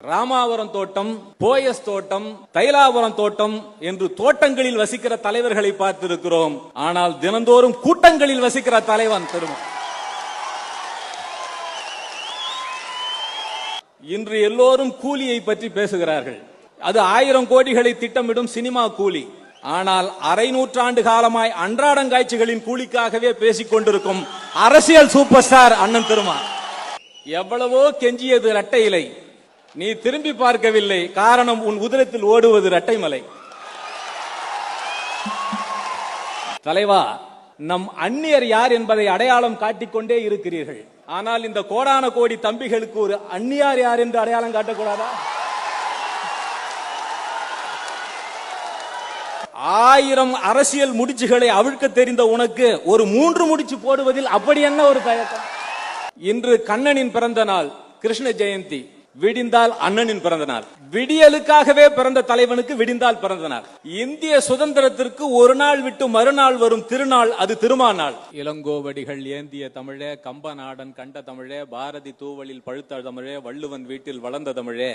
ராமாவரம் தோட்டம், போயஸ் தோட்டம், தைலாபுரம் தோட்டம் என்று தோட்டங்களில் வசிக்கிற தலைவர்களை பார்த்திருக்கிறோம். ஆனால் தினந்தோறும் கூட்டங்களில் வசிக்கிற தலைவன் பெருமை. இன்று எல்லோரும் கூலியை பற்றி பேசுகிறார்கள். அது 1000 கோடிகளை திட்டமிடும் சினிமா கூலி. ஆனால் அரை நூற்றாண்டு காலமாய் அன்றாடங்காட்சிகளின் கூலிக்காகவே பேசிக் கொண்டிருக்கும் அரசியல் சூப்பர் ஸ்டார் அண்ணன் திருமா. எவ்வளவோ கெஞ்சியது இரட்டை இலை, நீ திரும்பி பார்க்கவில்லை. காரணம், உன் உதிரத்தில் ஓடுவது இரட்டை மலை. தலைவா, நம் அந்நியர் யார் என்பதை அடையாளம் காட்டிக்கொண்டே இருக்கிறீர்கள். ஆனால் இந்த கோடான கோடி தம்பிகளுக்கு ஒரு அந்நியார் யார் என்று அடையாளம் காட்டக்கூடாதா? 1000 அரசியல் முடிச்சுகளை அவிழ்க்க தெரிந்த உனக்கு ஒரு 3 முடிச்சு போடுவதில் அப்படி என்ன ஒரு தயக்கம்? இன்று கண்ணனின் பிறந்த நாள், கிருஷ்ண ஜெயந்தி. விடிந்தால் அண்ணனின் பிறந்த நாள். விடியலுக்காகவே பிறந்த தலைவனுக்கு விடிந்தால் பிறந்த நாள். இந்திய சுதந்திரத்திற்கு ஒரு நாள் விட்டு மறுநாள் வரும் திருநாள், அது திருமாநாள். இளங்கோவடிகள் ஏந்திய தமிழே, கம்பநாடன் கண்ட தமிழே, பாரதி தூவலில் பழுத்த தமிழே, வள்ளுவன் வீட்டில் வளர்ந்த தமிழே,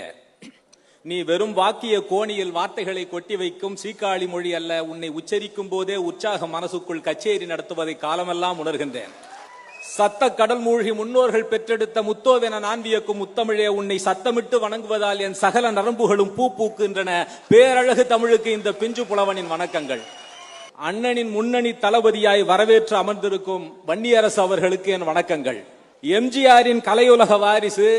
நீ வெறும் வாக்கிய கோணியில் வார்த்தைகளை கொட்டி வைக்கும் சீக்காளி மொழி அல்ல. உன்னை உச்சரிக்கும் போதே உற்சாக மனசுக்குள் கச்சேரி நடத்துவதை காலமெல்லாம் உணர்கின்றேன். சத்த கடல் மூழ்கி முன்னோர்கள் பெற்றெடுத்த முத்தோவென நான் வியக்கும் முத்தமிழே, உன்னை சத்தமிட்டு வணங்குவதால் என் சகல நரம்புகளும் பூ பூக்கின்றன. பேரழகு தமிழுக்கு இந்த பிஞ்சு புலவனின் வணக்கங்கள். அண்ணனின் முன்னணி தளபதியாய் வரவேற்று அமர்ந்திருக்கும் வன்னியரசு அவர்களுக்கு என் வணக்கங்கள். எம்ஜிஆரின் கலையுலக வாரிசு,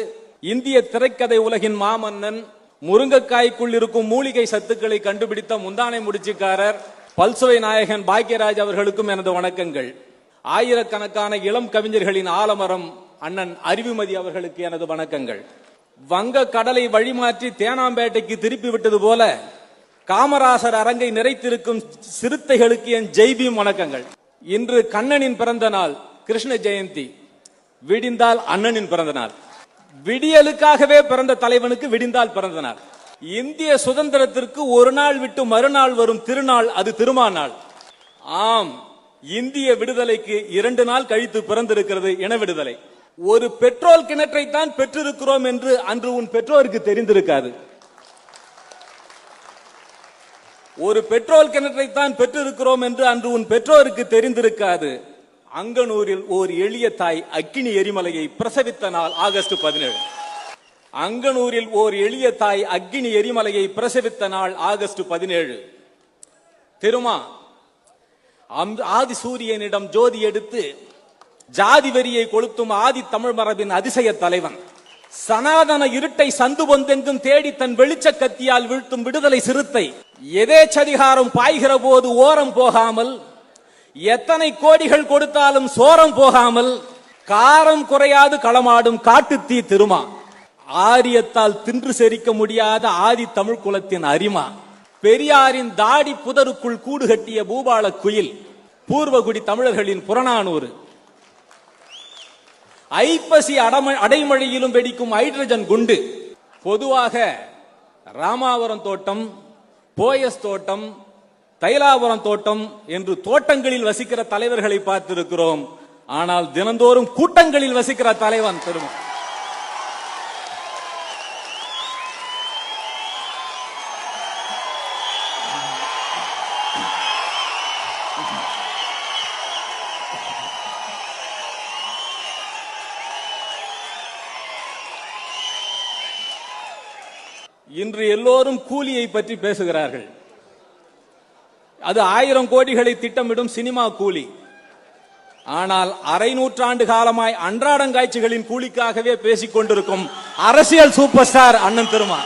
இந்திய திரைக்கதை உலகின் மாமன்னன், முருங்கைக்காய்க்குள் இருக்கும் மூலிகை சத்துக்களை கண்டுபிடித்த முந்தானை முடிச்சுக்காரர் பல்சுவை நாயகன் பாக்யராஜ் அவர்களுக்கும் எனது வணக்கங்கள். ஆயிரக்கணக்கான இளம் கவிஞர்களின் ஆலமரம் அண்ணன் அறிவுமதி அவர்களுக்கு எனது வணக்கங்கள். வங்க கடலை வழிமாற்றி தேனாம்பேட்டைக்கு திருப்பி விட்டது போல காமராசர் அரங்கை நிறைத்திருக்கும் சிறுத்தைகளுக்கு என் ஜெய்பீம் வணக்கங்கள். இன்று கண்ணனின் பிறந்த நாள், கிருஷ்ண ஜெயந்தி. விடிந்தால் அண்ணனின் பிறந்த நாள். விடியலுக்காகவே பிறந்த தலைவனுக்கு விடிந்தால் பிறந்த நாள். இந்திய சுதந்திரத்திற்கு ஒரு நாள் விட்டு மறுநாள் வரும் திருநாள், அது திருமாநாள். ஆம், இந்திய விடுதலைக்கு 2 நாள் கழித்து பிறந்திருக்கிறது இன விடுதலை. ஒரு பெட்ரோல் கிணற்றை தான் பெற்றிருக்கிறோம் என்று அன்று உன் பெற்றோருக்கு தெரிந்திருக்காது. ஒரு பெட்ரோல் கிணற்றை தான் பெற்றிருக்கிறோம் என்று அன்று உன் பெற்றோருக்கு தெரிந்திருக்காது. அங்கனூரில் ஓர் எளிய தாய் அக்கினி எரிமலையை பிரசவித்த நாள் ஆகஸ்ட் 17. அங்கனூரில் ஓர் எளிய தாய் அக்கினி எரிமலையை பிரசவித்த நாள் ஆகஸ்ட் 17. திருமா, ஆதி சூரியனிடம் ஜோதி எடுத்து ஜாதி வெறியை கொளுத்தும் ஆதி தமிழ் மரபின் அதிசய தலைவன், சனாதன இருட்டை சந்து பொந்தெங்கும் தேடி தன் வெளிச்ச கத்தியால் வீழ்த்தும் விடுதலை சிறுத்தை, எதேச்சதிகாரம் பாய்கிற போது ஓரம் போகாமல், எத்தனை கோடிகள் கொடுத்தாலும் சோரம் போகாமல், காரம் குறையாது களமாடும் காட்டுத்தீ திருமா, ஆரியத்தால் தின்று செரிக்க முடியாத ஆதி தமிழ் குலத்தின் அரிமா, பெரியாரின் தாடி புதருக்குள் கூடு கட்டிய பூபால குயில், பூர்வகுடி தமிழர்களின் புறநானூறு, ஐப்பசி அடைமழையிலும் வெடிக்கும் ஹைட்ரஜன் குண்டு. பொதுவாக ராமாவரம் தோட்டம், போயஸ் தோட்டம், தைலாபுரம் தோட்டம் என்று தோட்டங்களில் வசிக்கிற தலைவர்களை பார்த்திருக்கிறோம். ஆனால் தினந்தோறும் கூட்டங்களில் வசிக்கிற தலைவன் பெருமை. இன்று எல்லோரும் கூலியை பற்றி பேசுகிறார்கள். அது 1000 கோடிகளை திட்டமிடும் சினிமா கூலி. ஆனால் அரை நூற்றாண்டு காலமாய் அன்றாடங்காட்சிகளின் கூலிக்காகவே பேசிக் கொண்டிருக்கும் அரசியல் சூப்பர் ஸ்டார் அண்ணன் திருமா.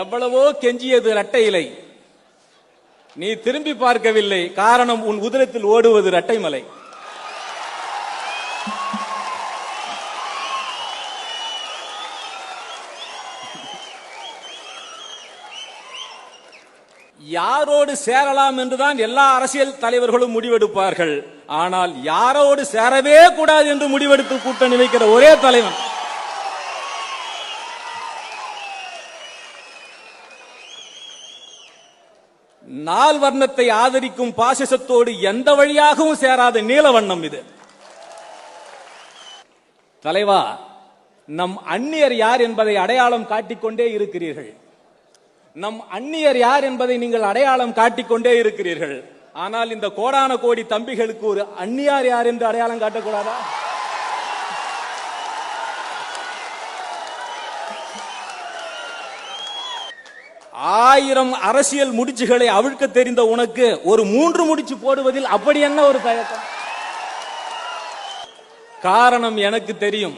எவ்வளவோ கெஞ்சியது இரட்டை இலை, நீ திரும்பி பார்க்கவில்லை. காரணம், உன் உதிரத்தில் ஓடுவது இரட்டை மலை. யாரோடு சேரலாம் என்றுதான் எல்லா அரசியல் தலைவர்களும் முடிவெடுப்பார்கள். ஆனால் யாரோடு சேரவே கூடாது என்று முடிவெடுத்து கூட்டணி வைக்கிற ஒரே தலைவன் நால் வர்ணத்தை ஆதரிக்கும் பாசிசத்தோடு எந்த வழியாகவும் சேராத நீல வண்ணம் இது. தலைவா, நம் அந்நியர் யார் என்பதை அடையாளம் காட்டிக்கொண்டே இருக்கிறீர்கள். நம் அந்நியர் யார் என்பதை நீங்கள் அடையாளம் காட்டிக்கொண்டே இருக்கிறீர்கள். ஆனால் இந்த கோடான கோடி தம்பிகளுக்கு ஒரு அந்நியார் யார் என்று அடையாளம் காட்டக்கூடாதா? ஆயிரம் அரசியல் முடிச்சுகளை அவிழ்க்க தெரிந்த உனக்கு ஒரு 3 முடிச்சு போடுவதில் அப்படி என்ன ஒரு தயக்கம்? காரணம் எனக்கு தெரியும்.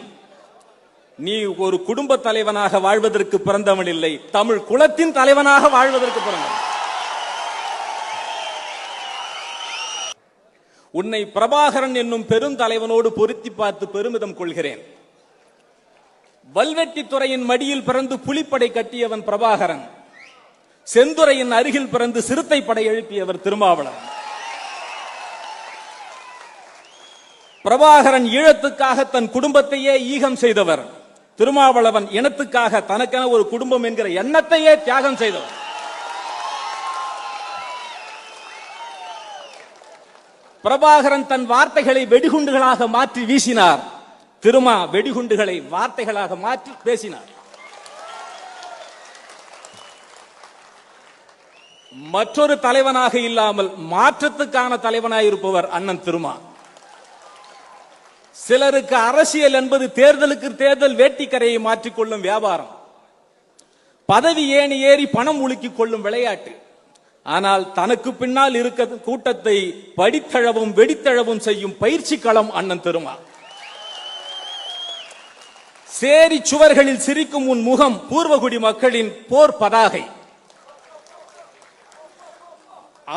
நீ ஒரு குடும்ப தலைவனாக வாழ்வதற்கு பிறந்தவன் இல்லை, தமிழ் குலத்தின் தலைவனாக வாழ்வதற்கு பிறந்தவன். உன்னை பிரபாகரன் என்னும் பெருந்தலைவனோடு பொருத்தி பார்த்து பெருமிதம் கொள்கிறேன். வல்வெட்டி துறையின் மடியில் பிறந்து புலிப்படை கட்டியவன் பிரபாகரன். செந்துறையின் அருகில் பிறந்து சிறுத்தை படை எழுப்பியவர் திருமாவளவன். பிரபாகரன் ஈழத்துக்காக தன் குடும்பத்தையே ஈகம் செய்தவர். திருமாவளவன் இனத்துக்காக தனக்கென ஒரு குடும்பம் என்கிற எண்ணத்தையே தியாகம் செய்தவர். பிரபாகரன் தன் வார்த்தைகளை வெடிகுண்டுகளாக மாற்றி வீசினார். திருமா வெடிகுண்டுகளை வார்த்தைகளாக மாற்றி பேசினார். மற்றொரு தலைவனாக இல்லாமல் மாற்றத்துக்கான தலைவனாயிருப்பவர் அண்ணன் திருமா. சிலருக்கு அரசியல் என்பது தேர்தலுக்கு தேர்தல் வேட்டிக்கரையை மாற்றிக்கொள்ளும் வியாபாரம், பதவி ஏணி ஏறி பணம் உலுக்கிக் கொள்ளும் விளையாட்டு. ஆனால் தனக்கு பின்னால் இருக்க கூட்டத்தை படித்தழவும் வெடித்தழவும் செய்யும் பயிற்சி களம் அண்ணன் திருமா. சேரி சுவர்களில் சிரிக்கும் உன் முகம் பூர்வகுடி மக்களின் போர் பதாகை.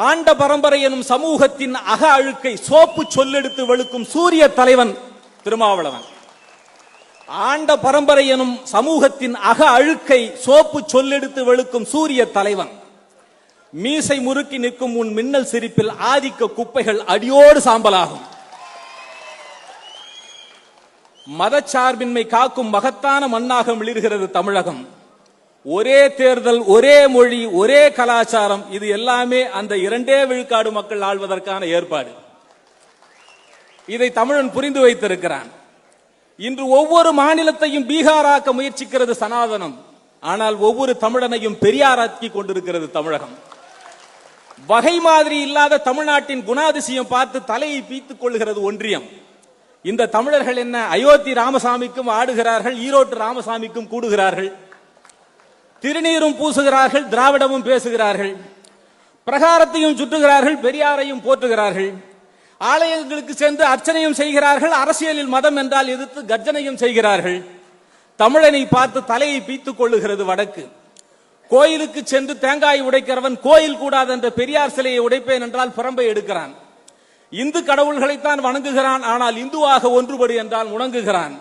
ஆண்ட பரம்பரை எனும் சமூகத்தின் அக அழுக்கை சோப்பு சொல்லெடுத்து வெளுக்கும் சூரிய தலைவன் திருமாவளவன். ஆண்ட பரம்பரை எனும் சமூகத்தின் அக அழுக்கை சோப்பு சொல்லெடுத்து வெளுக்கும் சூரிய தலைவன். மீசை முறுக்கி நிற்கும் உன் மின்னல் சிரிப்பில் ஆதிக்க குப்பைகள் அடியோடு சாம்பலாகும். மதச்சார்பின்மை காக்கும் மகத்தான மண்ணாக மிளிர்கிறது தமிழகம். ஒரே தேர்தல், ஒரே மொழி, ஒரே கலாச்சாரம், இது எல்லாமே அந்த 2 விழுக்காடு மக்கள் ஆள்வதற்கான ஏற்பாடு. இதை தமிழன் புரிந்து வைத்திருக்கிறான். இன்று ஒவ்வொரு மாநிலத்தையும் பீகாராக்க முயற்சிக்கிறது சனாதனம். ஆனால் ஒவ்வொரு தமிழனையும் பெரியாராக்கி கொண்டிருக்கிறது தமிழகம். வகை மாதிரி இல்லாத தமிழ்நாட்டின் குணாதிசயம் பார்த்து தலையை பீத்துக் கொள்கிறது ஒன்றியம். இந்த தமிழர்கள் என்ன அயோத்தி ராமசாமிக்கும் ஆடுகிறார்கள், ஈரோட்டு ராமசாமிக்கும் கூடுகிறார்கள், திருநீரும் பூசுகிறார்கள், திராவிடமும் பேசுகிறார்கள், பிரகாரத்தையும் சுற்றுகிறார்கள், பெரியாரையும் போற்றுகிறார்கள், ஆலயங்களுக்கு சென்று அர்ச்சனையும் செய்கிறார்கள், அரசியலில் மதம் என்றால் எதிர்த்து கர்ஜனையும் செய்கிறார்கள். தமிழனை பார்த்து தலையை பீத்துக் கொள்ளுகிறது வடக்கு. கோயிலுக்கு சென்று தேங்காய் உடைக்கிறவன் கோயில் கூடாது என்ற பெரியார் சிலையை உடைப்பேன் என்றால் புறம்பை எடுக்கிறான். இந்து கடவுள்களைத்தான் வணங்குகிறான், ஆனால் இந்துவாக ஒன்றுபடு என்றால் முணங்குகிறான்.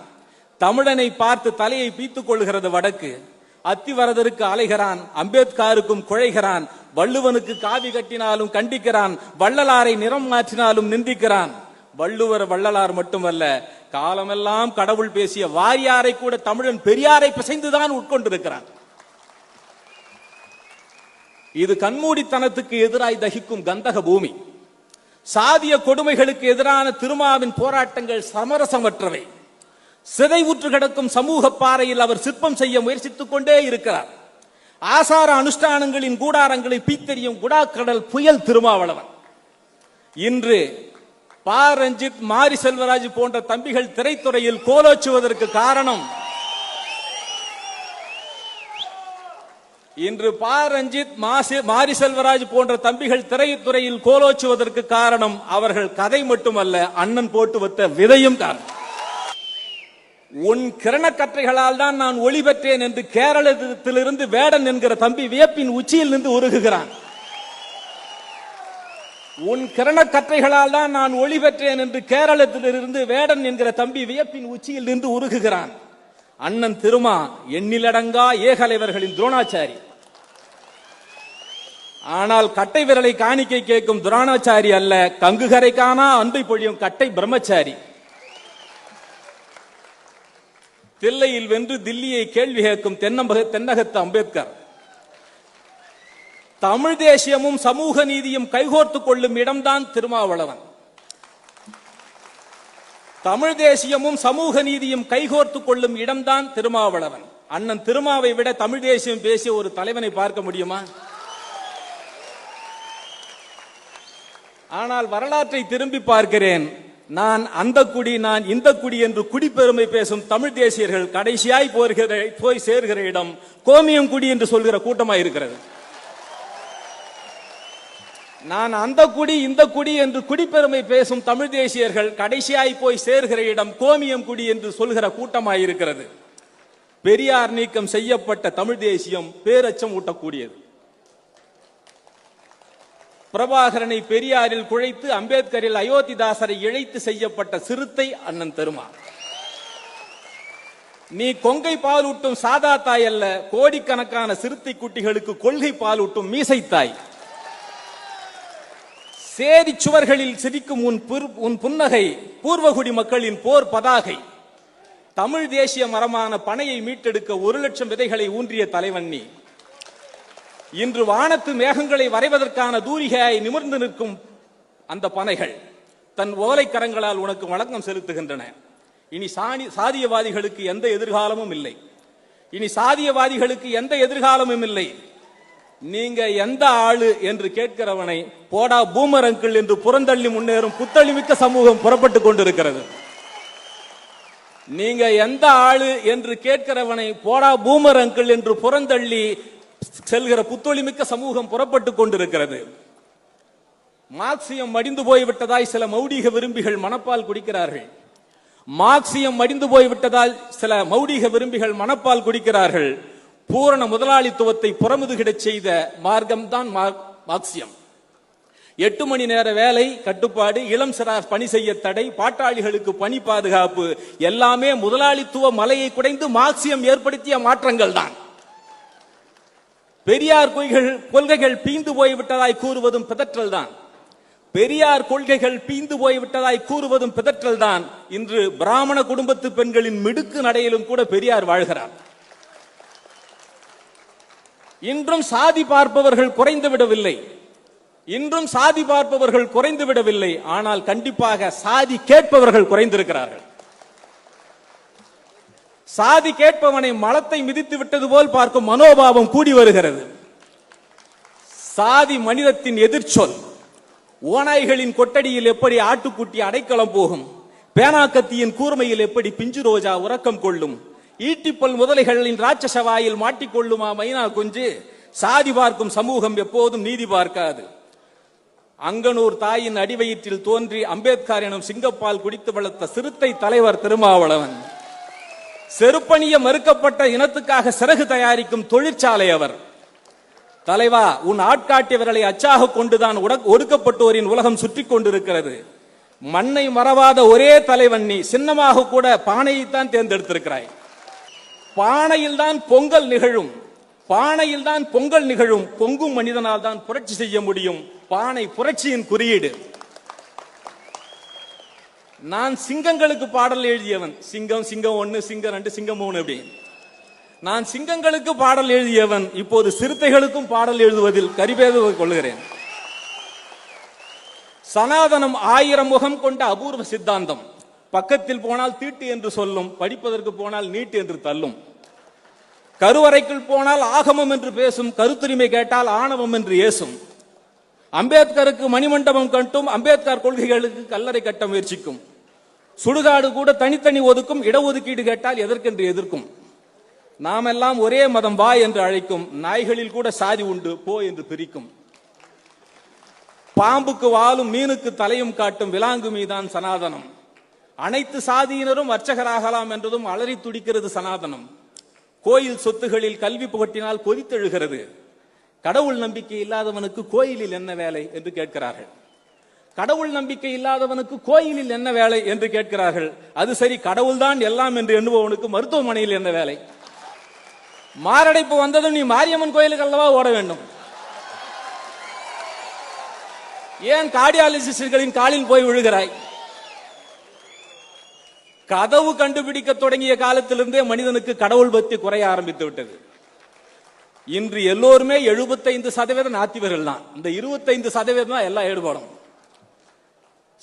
தமிழனை பார்த்து தலையை பீத்துக் கொள்ளுகிறது வடக்கு. அத்திவரதருக்கு அலைகிறான், அம்பேத்கருக்கும் குழைகிறான், வள்ளுவனுக்கு காவி கட்டினாலும் கண்டிக்கிறான், வள்ளலாரை நிறம் மாற்றினாலும் நிந்திக்கிறான். வள்ளுவர் வள்ளலார் மட்டுமல்ல, காலமெல்லாம் கடவுள் பேசிய வாரியாரை கூட தமிழன் பெரியாரை பிசைந்துதான் உட்கொண்டிருக்கிறான். இது கண்மூடித்தனத்துக்கு எதிராய் தகிக்கும் கந்தக பூமி. சாதிய கொடுமைகளுக்கு எதிரான திருமாவின் போராட்டங்கள் சமரசமற்றவை. சிதைவுற்று கிடக்கும் சமூக பாறையில் அவர் சிற்பம் செய்ய முயற்சித்துக் கொண்டே இருக்கிறார். ஆசார அனுஷ்டானங்களின் கூடாரங்களை பீத்தெறியும் குடாக்கடல் புயல் திருமாவளவன். இன்று பா ரஞ்சித், மாரி செல்வராஜ் போன்ற தம்பிகள் திரைத்துறையில் கோலோச்சுவதற்கு காரணம், இன்று பா ரஞ்சித், மாரி செல்வராஜ் போன்ற தம்பிகள் திரைத்துறையில் கோலோச்சுவதற்கு காரணம் அவர்கள் கதை மட்டுமல்ல, அண்ணன் போட்டு வைத்த விதையும் காரணம். உன் கிரணக்கற்றைகளால் தான் நான் ஒளி பெற்றேன் என்று கேரளத்திலிருந்து வேடன் என்கிற தம்பி வியப்பின் உச்சியில் நின்று உருகுகிறான். உன் கிரணக்கற்றைகளால் தான் நான் ஒளி பெற்றேன் என்று கேரளத்திலிருந்து வேடன் என்கிற தம்பி வியப்பின் உச்சியில் நின்று உருகுகிறான். அண்ணன் திருமா எண்ணிலடங்கா ஏகலைவர்களின் துரோணாச்சாரி. ஆனால் கட்டை விரலை காணிக்கை கேட்கும் துரோணாச்சாரி அல்ல, கங்குகரை காணா அன்பை பொழியும் கட்டை பிரம்மச்சாரி. தில்லையில் வென்று தில்லியை கேள்வி கேட்கும் தென்னகத்து அம்பேத்கர். தமிழ் தேசியமும் சமூக நீதியும் கைகோர்த்துக் கொள்ளும் இடம்தான் திருமாவளவன். தமிழ் தேசியமும் சமூக நீதியும் கைகோர்த்து கொள்ளும் இடம்தான் திருமாவளவன். அண்ணன் திருமாவை விட தமிழ் தேசியம் பேசிய ஒரு தலைவனை பார்க்க முடியுமா? ஆனால் வரலாற்றை திரும்பி பார்க்கிறேன். நான் அந்த குடி, நான் இந்த குடி என்று குடிப்பெருமை பேசும் தமிழ் தேசியர்கள் கடைசியாய் போய் சேர்கிற இடம் கோமியம் குடி என்று சொல்கிற கூட்டமாக இருக்கிறது. நான் அந்த குடி இந்த குடி என்று குடிப்பெருமை பேசும் தமிழ் தேசியர்கள் கடைசியாய் போய் சேர்கிற இடம் கோமியம் குடி என்று சொல்கிற கூட்டமாக இருக்கிறது. பெரியார் நீக்கம் செய்யப்பட்ட தமிழ் தேசியம் பேரச்சம் ஊட்டக்கூடியது. பிரபாகரனை பெரியாரில் குழைத்து அம்பேத்கரில் அயோத்திதாசரை இழைத்து செய்யப்பட்ட சிறுத்தை அண்ணன் திருமா. நீ கொங்கை பாலூட்டும் சாதா தாய் அல்ல, கோடிக்கணக்கான சிறுத்தை குட்டிகளுக்கு கொள்கை பாலூட்டும் மீசைத்தாய். சேரி சுவர்களில் சிரிக்கும் உன் புன்னகை பூர்வகுடி மக்களின் போர் பதாகை. தமிழ் தேசிய மரமான பனையை மீட்டெடுக்க 1,00,000 விதைகளை ஊன்றிய தலைவன் நீ. இன்று வானத்து மேகங்களை வரைவதற்கான தூரிகையாய் நிமிர்ந்து நிற்கும் அந்த பனைகள் தன் ஓலைக்கரங்களால் உனக்கு வணக்கம் செலுத்துகின்றன. இனி சாதியவாதிகளுக்கு எந்த எதிர்காலமும் இல்லை. இனி சாதியவாதிகளுக்கு எந்த எதிர்காலமும் இல்லை. நீங்க எந்த ஆளு என்று கேட்கிறவனை போடா பூமர் அங்கிள் என்று புறந்தள்ளி முன்னேறும் புத்தளிமிக்க சமூகம் புறப்பட்டுக் கொண்டிருக்கிறது. நீங்க எந்த ஆளு என்று கேட்கிறவனை போடா பூமர் அங்கிள் என்று புறந்தள்ளி செல்கிற புத்தொளிமிக்க சமூகம் புறப்பட்டுக் கொண்டிருக்கிறது. மார்க்சியம் மடிந்து போய்விட்டதாய் சில மௌடிக விரும்பிகள் மனப்பால் குடிக்கிறார்கள். மார்க்சியம் மடிந்து போய்விட்டதால் சில மௌடிக விரும்பிகள் மனப்பால் குடிக்கிறார்கள். பூரண முதலாளித்துவத்தை புறமுதுகிடச் செய்த மார்க்கம்தான் மார்க்சியம். 8 மணி நேர வேலை கட்டுப்பாடு, இளம் சிறார் பணி செய்ய தடை, பாட்டாளிகளுக்கு பணி பாதுகாப்பு எல்லாமே முதலாளித்துவ மலையை குடைந்து மார்க்சியம் ஏற்படுத்திய மாற்றங்கள் தான். பெரியார் கொள்கைகள் பீந்து போய்விட்டதாய் கூறுவதும் பிதற்றல் தான். பெரியார் கொள்கைகள் பீந்து போய்விட்டதாய் கூறுவதும் பிதற்றல் தான். இன்று பிராமண குடும்பத்து பெண்களின் மிடுக்கு நடையிலும் கூட பெரியார் வாழ்கிறார். இன்றும் சாதி பார்ப்பவர்கள் குறைந்து விடவில்லை. இன்றும் சாதி பார்ப்பவர்கள் குறைந்து விடவில்லை. ஆனால் கண்டிப்பாக சாதி கேட்பவர்கள் குறைந்திருக்கிறார்கள். சாதி கேட்பவனை மலத்தை மிதித்து விட்டது போல் பார்க்கும் மனோபாவம் கூடி வருகிறது. சாதி மனிதத்தின் எதிர்ச்சொல். ஓநாய்களின் கொட்டடியில் எப்படி ஆட்டுக்குட்டி அடைக்கலம் போகும், பேனாக்கத்தியின் கூர்மையில் எப்படி பிஞ்சு ரோஜா உறக்கம் கொள்ளும், ஈட்டிப்பல் முதலைகளின் ராட்சச வாயில் மாட்டிக்கொள்ளுமா மைனா குஞ்சு. சாதி பார்க்கும் சமூகம் எப்போதும் நீதி பார்க்காது. அங்கனூர் தாயின் அடிவயிற்றில் தோன்றி அம்பேத்கர் எனும் சிங்கப்பால் குடித்து வளர்த்த சிறுத்தை தலைவர் திருமாவளவன். செருப்பணிய மறுக்கப்பட்ட இனத்துக்காக சிறகு தயாரிக்கும் தொழிற்சாலை அவர். தலைவா, உன் ஆட்காட்டியவர்களை அச்சாக கொண்டுதான் ஒடுக்கப்பட்டோரின் உலகம் சுற்றி கொண்டிருக்கிறது. மண்ணை மறவாத ஒரே தலைவன் நீ. சின்னமாக கூட பானையைத்தான் தேர்ந்தெடுத்திருக்கிறாய். பானையில் தான் பொங்கல் நிகழும். பானையில் தான் பொங்கல் நிகழும். பொங்கும் மனிதனால் தான் புரட்சி செய்ய முடியும். பானை புரட்சியின் குறியீடு. நான் சிங்கங்களுக்கு பாடல் எழுதியவன். சிங்கம், சிங்கம் 1, சிங்கம் 2, சிங்கம் 3 அப்படி. நான் சிங்கங்களுக்கு பாடல் எழுதியவன். இப்போது சிறுத்தைகளுக்கும் பாடல் எழுதுவதில் கரிபேத கொள்கிறேன். சனாதனம் 1000 முகம் கொண்ட அபூர்வ சித்தாந்தம். பக்கத்தில் போனால் தீட்டு என்று சொல்லும், படிப்பதற்கு போனால் நீட்டு என்று தள்ளும். கருவறைக்குள் போனால் ஆகமம் என்று பேசும், கருத்துரிமை கேட்டால் ஆணவம் என்று ஏசும். அம்பேத்கருக்கு மணிமண்டபம் கட்டும், அம்பேத்கர் கொள்கைகளுக்கு கல்லறை கட்ட முயற்சிக்கும். சுடுகாடு கூட தனித்தனி ஒதுக்கும், இடஒதுக்கீடு கேட்டால் எதற்கென்று எதிர்க்கும். நாம் எல்லாம் ஒரே மதம் வா என்று அழைக்கும், நாய்களில் கூட சாதி உண்டு போ என்று பிரிக்கும். பாம்புக்கு வாலும் மீனுக்கு தலையும் காட்டும் விலாங்கு மீதான் சனாதனம். அனைத்து சாதியினரும் அர்ச்சகராகலாம் என்றதும் அலறி துடிக்கிறது சனாதனம். கோயில் சொத்துகளில் கல்வி புகட்டினால் கொதித்தெழுகிறது. கடவுள் நம்பிக்கை இல்லாதவனுக்கு கோயிலில் என்ன வேலை என்று கேட்கிறார்கள். கடவுள் நம்பிக்கை இல்லாதவனுக்கு கோயிலில் என்ன வேலை என்று கேட்கிறார்கள். அது சரி, கடவுள்தான் எல்லாம் என்று எண்ணுபவனுக்கு மருத்துவமனையில் என்ன வேலை? மாரடைப்பு வந்ததும் நீ மாரியம்மன் கோயிலுக்கு அல்லவா ஓட வேண்டும். ஏன் கார்டியாலஜிஸ்டுகளின் காலில் போய் விழுகிறாய்? கதவு கண்டுபிடிக்க தொடங்கிய காலத்திலிருந்தே மனிதனுக்கு கடவுள் பக்தி குறைய ஆரம்பித்து விட்டது. இன்று எல்லோருமே 75% நாத்திகர்கள் தான். இந்த 25% தான் எல்லாம் ஈடுபடும்.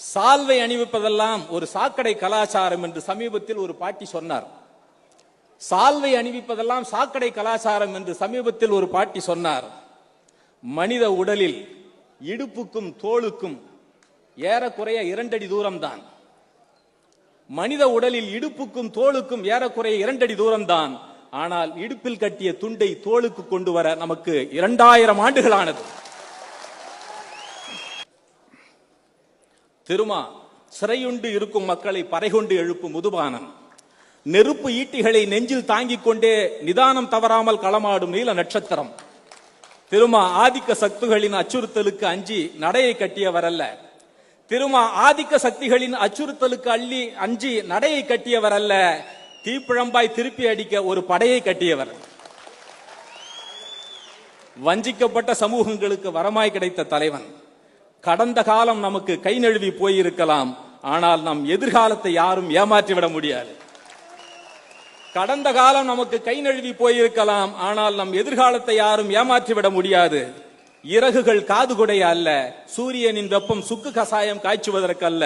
சால்வை அணிவிப்பதெல்லாம் ஒரு சாக்கடை கலாச்சாரம் என்று சமீபத்தில் ஒரு பாட்டி சொன்னார். சால்வை அணிவிப்பதெல்லாம் சாக்கடை கலாச்சாரம் என்று சமீபத்தில் ஒரு பாட்டி சொன்னார். மனித உடலில் இடுப்புக்கும் தோளுக்கும் ஏறக்குறைய 2 அடி தூரம்தான். மனித உடலில் இடுப்புக்கும் தோளுக்கும் ஏறக்குறைய 2 அடி தூரம்தான். ஆனால் இடுப்பில் கட்டிய துண்டை தோளுக்கு கொண்டு வர நமக்கு 2000 ஆண்டுகளானது. திருமா சிறையுண்டு இருக்கும் மக்களை பறைகொண்டு எழுப்பும் முதுபானன், நெருப்பு ஈட்டிகளை நெஞ்சில் தாங்கிக் கொண்டே நிதானம் தவறாமல் களமாடும் நீல நட்சத்திரம். திருமா ஆதிக்க சக்திகளின் அச்சுறுத்தலுக்கு அஞ்சி நடையை கட்டியவர் அல்ல. திருமா ஆதிக்க சக்திகளின் அச்சுறுத்தலுக்கு அஞ்சி நடையை கட்டியவர் அல்ல, தீப்பிழம்பாய் திருப்பி அடிக்க ஒரு படையை கட்டியவர். வஞ்சிக்கப்பட்ட சமூகங்களுக்கு வரமாய் கிடைத்த தலைவன். கடந்த காலம் நமக்கு கை நழுவி போயிருக்கலாம், ஆனால் நம் எதிர்காலத்தை யாரும் ஏமாற்றிவிட முடியாது. கடந்த காலம் நமக்கு கை நழுவி போயிருக்கலாம், ஆனால் நம் எதிர்காலத்தை யாரும் ஏமாற்றிவிட முடியாது. இறகுகள் காதுகுடைய அல்ல, சூரியனின் வெப்பம் சுக்கு கசாயம் காய்ச்சுவதற்கல்ல.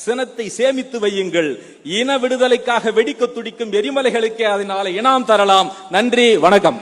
சினத்தை சேமித்து வையுங்கள். இன விடுதலைக்காக வெடிக்க துடிக்கும் எரிமலைகளுக்கே அதனால இனாம் தரலாம். நன்றி, வணக்கம்.